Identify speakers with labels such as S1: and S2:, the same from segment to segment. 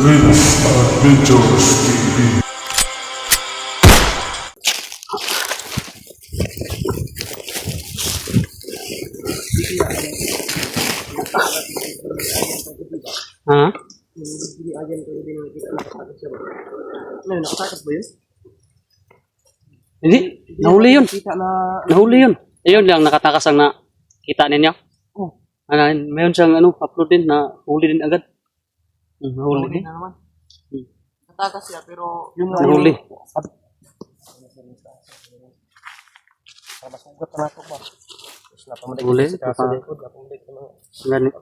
S1: This Adventures TV.
S2: Ha? Hindi, nahuli yun. Nahuli yun. Ayun lang, nakatakas ang nakita ninyo.
S3: Oh.
S2: Mayroon siyang upload din na huli din agad. Nahuli din.
S3: Natakas siya pero
S2: Nahuli.
S3: masugat na ito ba? Tapos napamulik
S2: Huli?
S3: sa kaso likod, napamulik na mga
S2: Ganit.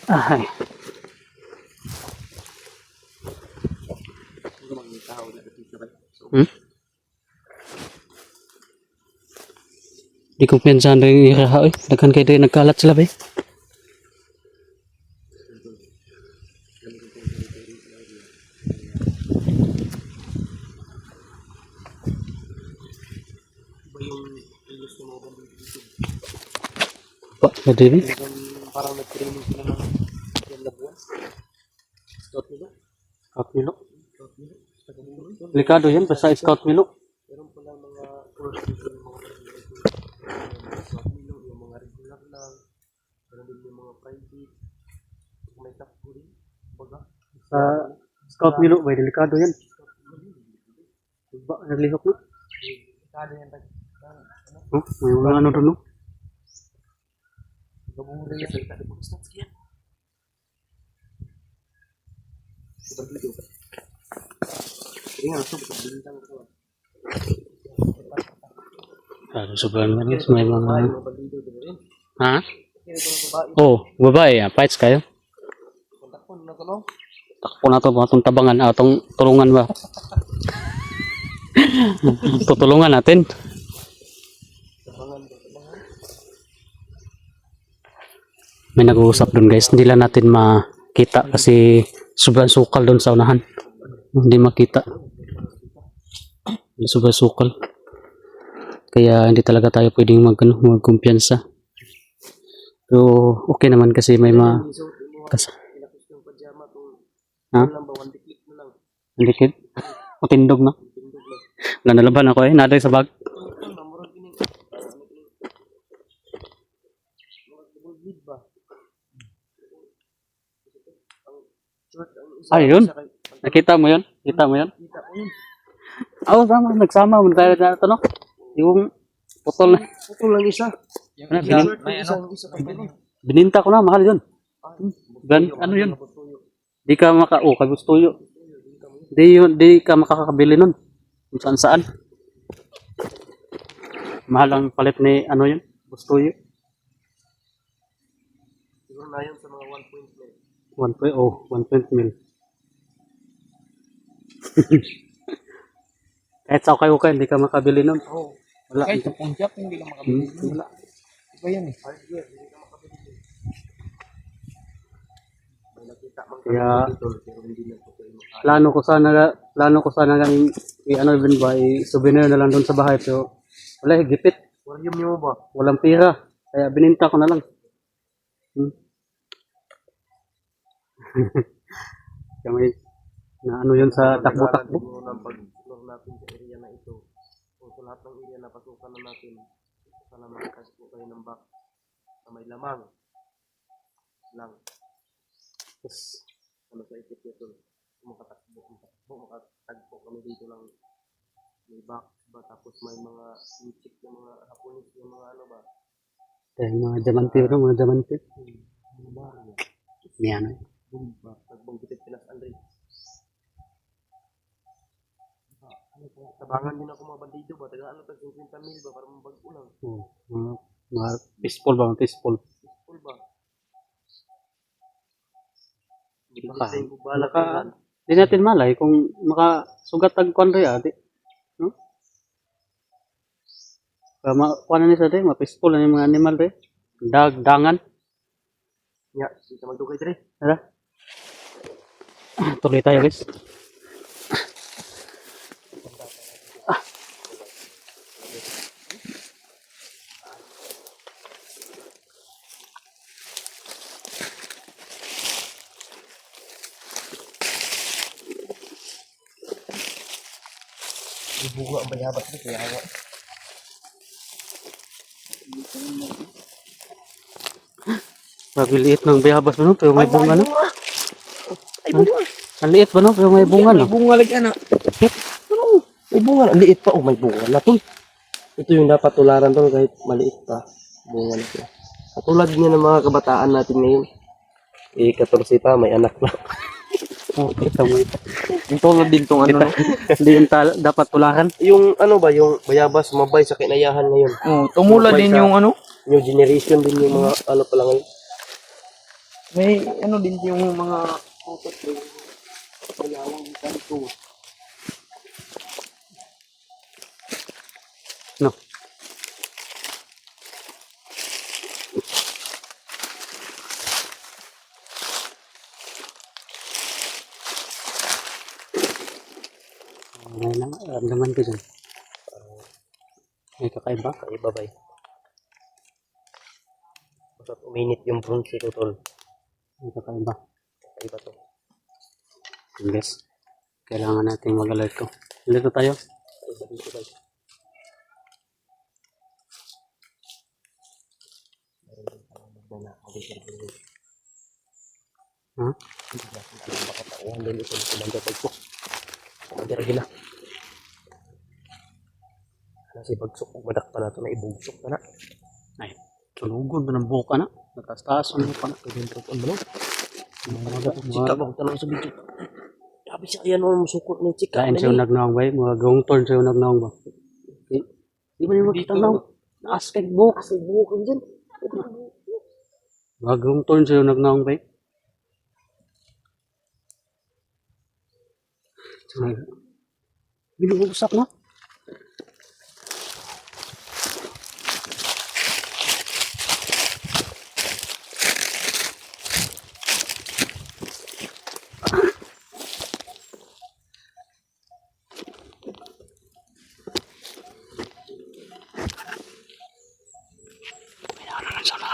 S2: Ay. Di ko pinsan rin iraha oy. Daghan kay diri nagkalat sila ba? Pa, diri.
S3: parang nag-training sila ng yan na buwan. Scout nilo.
S2: Scout Milo. Delikado yan basta Scout Milo.
S3: Meron pala mga course dito ng mga Scout Milo, yung mga regular lang. Meron din yung mga private. May takbo rin. Baga.
S2: Sa Scout Milo bay delikado yan. Ba naglihok na.
S3: Delikado yan.
S2: May mga ano doon no.
S3: Gabungan rin yan. Delikado po. Stats yan. Dito. Ini langsung bintang ko.
S2: Sobrang manis may mga ha? Oh, babae ya, fights kayo. Takpo na to mga tabangan atong tulungan ba. Tutulungan natin. May nag-uusap doon guys, hindi lang natin makita kasi sobrang sukal doon sa unahan. Hindi makita. Sobrang sukal. Kaya hindi talaga tayo pwedeng magkumpiyansa. Pero okay naman kasi may ha? Dikit? O tindog na? Wala na laban ako naday sa bag. Ay, yun. Nakita mo yun? Kita mo yun? Oo, sama. Nagsama. Tayo na ito, no? Yung putol na.
S3: Putol lang isa.
S2: Bininta ko na. Mahal yun. Ano yun? Di ka kay Bustoyo. Di ka makakabili nun. Kung saan saan. Mahal ang palit ni ano yun? Bustoyo.
S3: Siguro na yun sa mga 1.0 mil.
S2: 1.0 mil. Kahit sa okay, hindi ka makabili nun.
S3: Oo.
S2: Wala.
S3: Kahit sa punjab, hindi ka makabili. Wala. Iba yan eh. Hardware, hindi ka makabili. May nakita mang
S2: Kaya
S3: pero hindi na po kayo makakabili.
S2: plano ko sana lang ano din ba, souvenir na lang doon sa bahay. So, wala, gipit.
S3: Aquarium nyo ba?
S2: Walang pira. Kaya bininta ko na lang. Kaya may na ano yun sa takbo-takbo.
S3: Siguro ng pag-explore natin sa area na ito. O sa lahat ng area na pasukan na natin. Sana makakas po kayo ng box na may lamang. Lang.
S2: Yes.
S3: Ano sa isip nito? Makatagpo kami dito ng may box ba? Tapos may mga music ng mga Haponis, yung mga ano ba?
S2: Kaya mga diamante ito, mga diamante.
S3: Mga baryo.
S2: Yan.
S3: Bumba. Nagbangkitit Pinas Andre. Tabangan din ako mga bandido ba? Tagaan na 50 mil ba? Para mabago lang.
S2: Mga peaceful ba? Peaceful.
S3: Peaceful ba?
S2: Baka,
S3: Balak
S2: di natin malay kung makasugat ang kwan rin, di. No? Kung ano nisa rin, mapispol na yung mga animal rin. Dangan.
S3: Ya, kita magdugay dire.
S2: Tara. Tuloy tayo guys.
S3: Bunga ang bayabas ni kaya nga.
S2: Mabiliit ng bayabas ba no? Pero may bunga no?
S3: Ay bunga.
S2: Ang liit ba no? Pero may bunga no?
S3: May bunga lagi ana. Ano? May bunga, ang liit pa. Oh, may bunga na tol. Ito yung dapat tularan tol kahit maliit pa. Bunga na siya. Katulad niya ng mga kabataan natin ngayon. 14 pa, may anak na.
S2: Oh, kita mo ito.
S3: Yung tulad din tong ano.
S2: Hindi yung dapat tulakan.
S3: Yung ano ba, yung bayabas mabay sa kinayahan ngayon.
S4: Tumula
S3: Mabay
S4: din
S3: sa
S4: yung ano,
S3: New generation din yung mga ano pa lang ngayon.
S4: may ano din yung mga utot ko. Kalawang kanto.
S2: No. May naman ko dyan. May kakaiba.
S3: Kaiba ba eh. Basta uminit yung bronze ko tol.
S2: May kakaiba.
S3: Kaiba to.
S2: Yes. Kailangan natin mag-alert ko. Dito tayo.
S3: Kaiba dito guys.
S2: Ha?
S3: Bakatauhan din ito. Kumanda bagsok. Kumanda gila. Ano si bagsok? Badak pa na ito na ibugsok pa na.
S2: Ay, tulugon na ng buka na. Nataas-taas na pa na.
S3: Kagintog ang balo. Chika ba? Huwag tanong sa video. Sabi siya kaya naman musukot ng chika.
S2: Kain siya nagnawang ba? Mga gawang turn siya nagnawang ba? Di ba niyo makita na? Aspect book.
S3: Kasi buhok ka dyan.
S2: Mga gawang turn siya nagnawang ba? Binubusak na.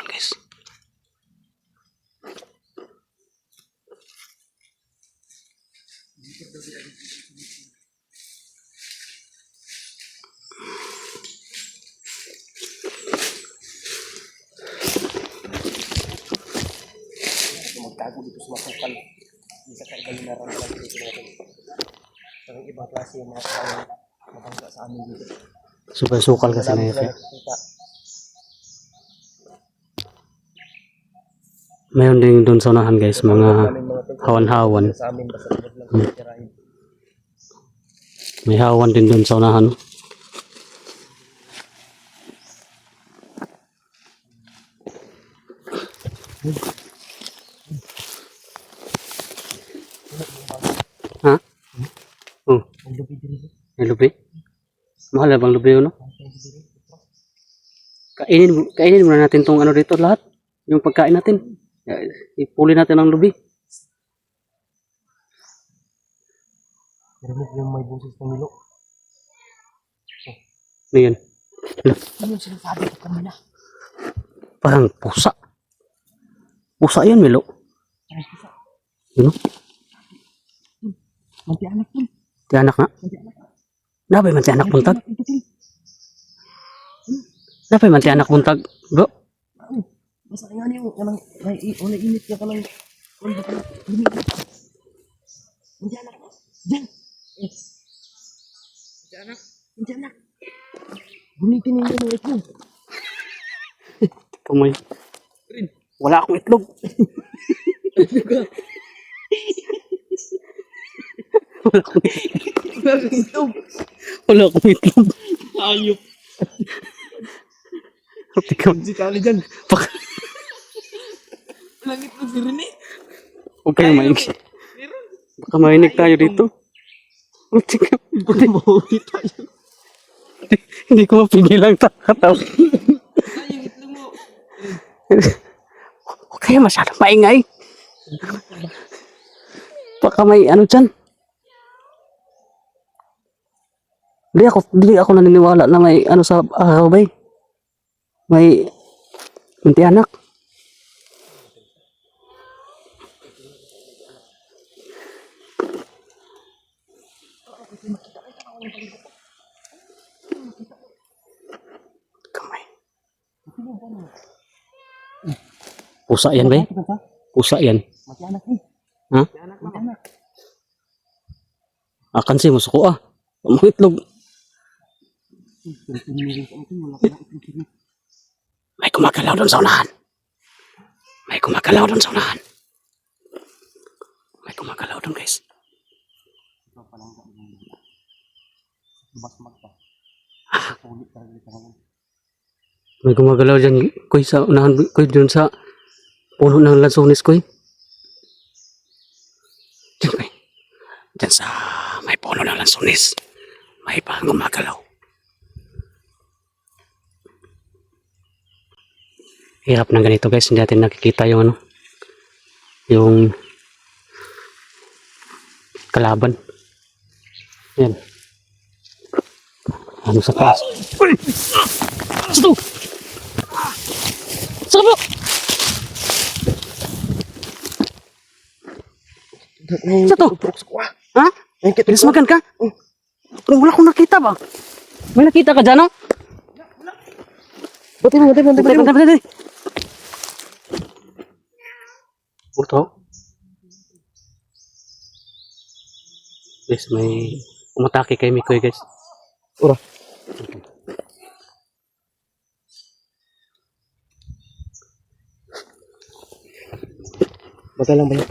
S2: Guys.
S3: Magtago dito sa masukal. Hindi sa kaiba yung naramdaman dito natin. Ang ibang klase yung mga tao mabangga sa amin dito.
S2: Super sukal kasi na yun.
S3: Nakikita.
S2: Mayroon din doon sa unahan guys, mga hawan-hawan.
S3: Sa amin basta huwag lang tirahin.
S2: May hawan din doon sa unahan. Ha? Oh,
S3: Ang lubi dito.
S2: may lubi? Mahal na bang lubi no? Kainin muna natin tong ano dito lahat. Yung pagkain natin. Ipuli natin ang lubi.
S3: Narinig yung may busis ng nilo.
S2: Ano yan?
S3: Ano yung sinasabi ko kanina?
S2: Parang pusa. Pusa yan, Milo. Yun o?
S3: Manti-anak yun.
S2: Tiyanak na? Napay man tiyanak buntag? Napay man tiyanak buntag? Bro?
S3: Basta nga niyo, kanang, wala init ka kanang, wala ka na, manti-anak mo. Diyan. Manti-anak. Manti-anak. Gunitin ninyo ng itlog.
S2: Tumoy. Wala akong itlog. Wala akong itlog. Wala akong itlog.
S4: Ayop.
S2: Ikaw,
S4: Si Kali dyan.
S2: Pak-
S4: Langit na si Rene.
S2: Huwag kayong maingay. Baka mainig tayo dito.
S3: Mahuwi tayo.
S2: Hindi ko mapigilan kataw. Huwag kayo masyadong maingay. Baka may ano dyan. Hindi ako naniniwala na may ano sa araw bay. May anak. Kamay. Pusa yan bay. Pusa yan. Ha? Akan sih masuk ko ah. Itlog. May gumagalaw doon sa unahan. May gumagalaw doon sa unahan. May gumagalaw doon guys. May gumagalaw dyan kuy sa unahan kuy doon sa puno ng lansones kuy. Diyan kuy. Diyan sa may puno ng lansones. May pa gumagalaw. Hirap ng ganito guys, hindi natin nakikita yung ano, yung kalaban. Yan. Ano sa taas? Uy! Sito! Sabo! Sito! Ha? Bilis magan ka? Wala akong nakita ba? May nakita ka dyan, no? Bati. Ito. Guys, may umatake kay Mikoy guys.
S3: Ura. Bagal lang ba yun?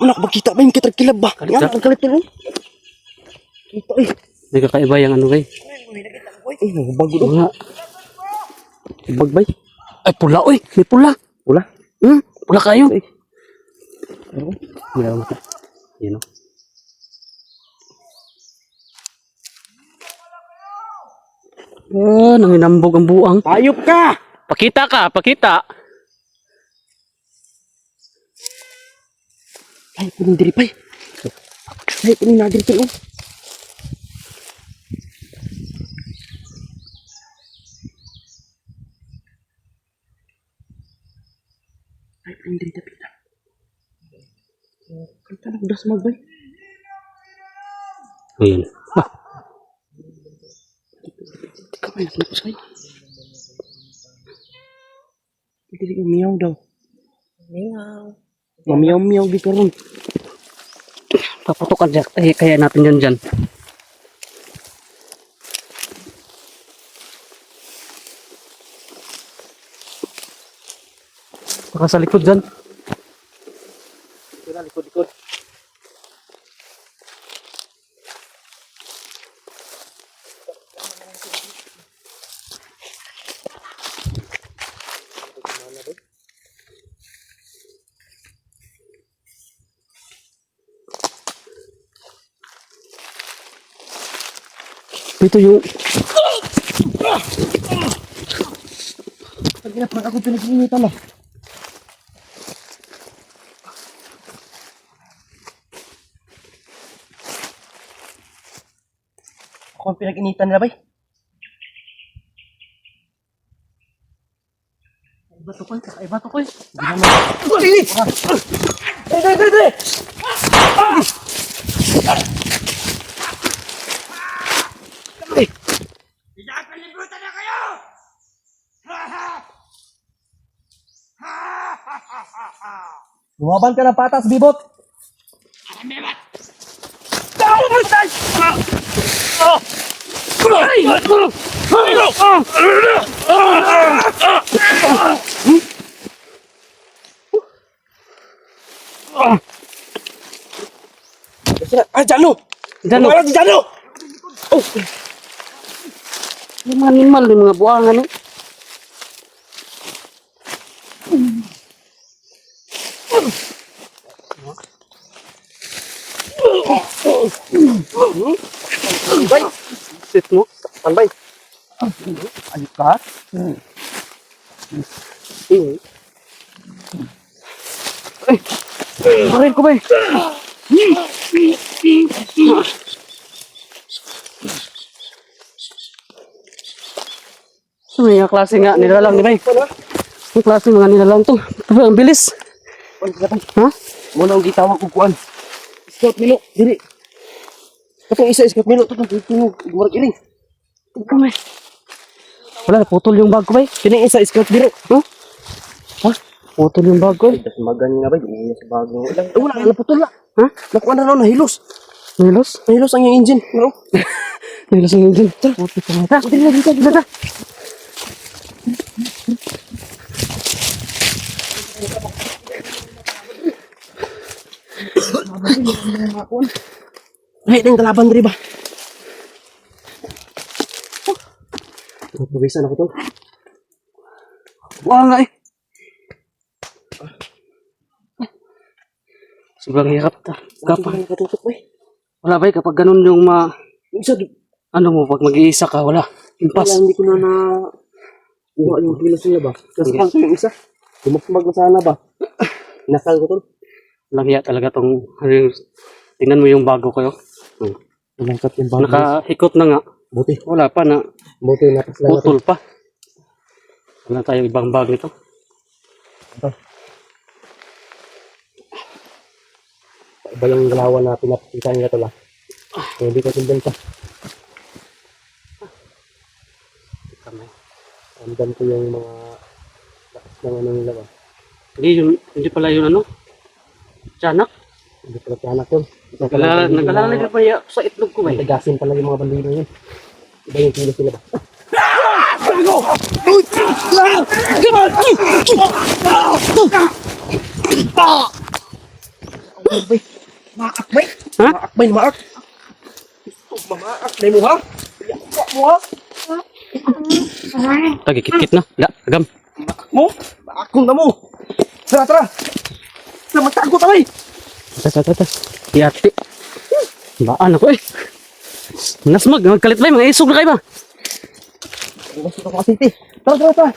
S3: Anak, magkita ba yung kitrag-kilab ba?
S2: Kalita.
S3: Ang kalit nyo. Kita eh.
S2: May kakaiba yung ano guys.
S3: Eh, bago doon.
S2: Wala. Bagbay. Ay, pula oy. May pula.
S3: Wala.
S2: Pula kayo.
S3: Ay.
S2: Wala mata. Yan o. Nanginambog ang buang.
S3: Ayop ka!
S2: Pakita ka, pakita.
S3: Ay, punin diri pay. Ay, punin na diri pay. Ay, punin diri tapi. Kanta na udah magbay.
S2: Ayan. Ah,
S3: Di ka may nakapos kayo. Diri umiyaw daw. Mamiyaw-miyaw di karon.
S2: paputukan dyan. Kaya natin yun dyan. Baka sa likod dyan.
S3: Likod.
S2: Ito yung...
S3: Pag parang ako pinag-iinitan na. Ako ang pinag-initan na ba?
S2: Iba to ko eh.
S3: Lumaban ka ng patas, Bibot! Jano!
S2: Jano!
S3: Wala si Jano! Oh!
S2: Yung mga animal, yung mga buwangan eh.
S3: Bay!
S2: Sit mo.
S3: Panbay!
S4: Ayos ka?
S2: Baril ko ba eh? So, may klase nga nilalang ni Bay. May klase mga nilalang to. Ang bilis. Ha?
S3: Muna ang gitawag ko kuan. Scout Milo, diri. Katong isa Scout Milo, ito tunog. Igmarag iling.
S2: Kamay. Wala, putol yung bag ko Bay.
S3: Kini isa Scout Milo.
S2: Ha? Ha? Putol yung bag ko.
S3: Tapos magan nga ba, yung sa bago. Wala, naputol na.
S2: Ha?
S3: Nakuha na raw, nahilos.
S2: Nilos?
S3: Nahilos ang yung engine. No?
S2: Nilos ang engine. Puti ka nga. Dito.
S3: Ay, nang kalaban diri ba? Pawisan ako to.
S2: Wala nga eh. Sobrang hirap ta.
S3: Kapag katutok ba eh.
S2: Wala ba kapag ganun yung
S3: Yung isa,
S2: ano mo, pag mag-iisa ka, wala. Impas.
S3: wala, hindi ko na kuha yung kilos nila ba? Kasi
S2: Okay.
S3: lang ko yung isa. Tumakbag na sana ba? Nasal ko to.
S2: Walang hiya talaga tong, ano yung, tingnan mo yung bago ko yun.
S3: Nangkat yung bago.
S2: Nakahikot na nga.
S3: Buti.
S2: Wala pa na,
S3: Buti natas lang natin.
S2: putol pa. Wala tayong ibang bag nito.
S3: Iba yung galawan na pinapakita nila to lang. Hindi ko sundan pa.
S2: Kamay.
S3: Sundan ko yung mga lakas ng ano nila ba.
S2: Hindi pala yun ano? Tiyanak?
S3: Hindi pala tiyanak yun.
S2: Nag-alala ka pa ya sa itlog ko ba eh.
S3: Nagasin pala yung mga bandilo yun. Iba yung kilos nila ba. Maak bay!
S2: Ha?
S3: Maak bay! Maak! Mamaak na mo ha? Iyak mo ha?
S2: Tagikit-kit na. Ya, agam.
S3: Maak mo? Maakong na mo! Tara! Tara magtago tayo eh!
S2: Tata. Yati. Baan ako eh. Nasmag, magkalit ba? Mga isog na kayo ba?
S3: Gusto ko kasi iti. Tara!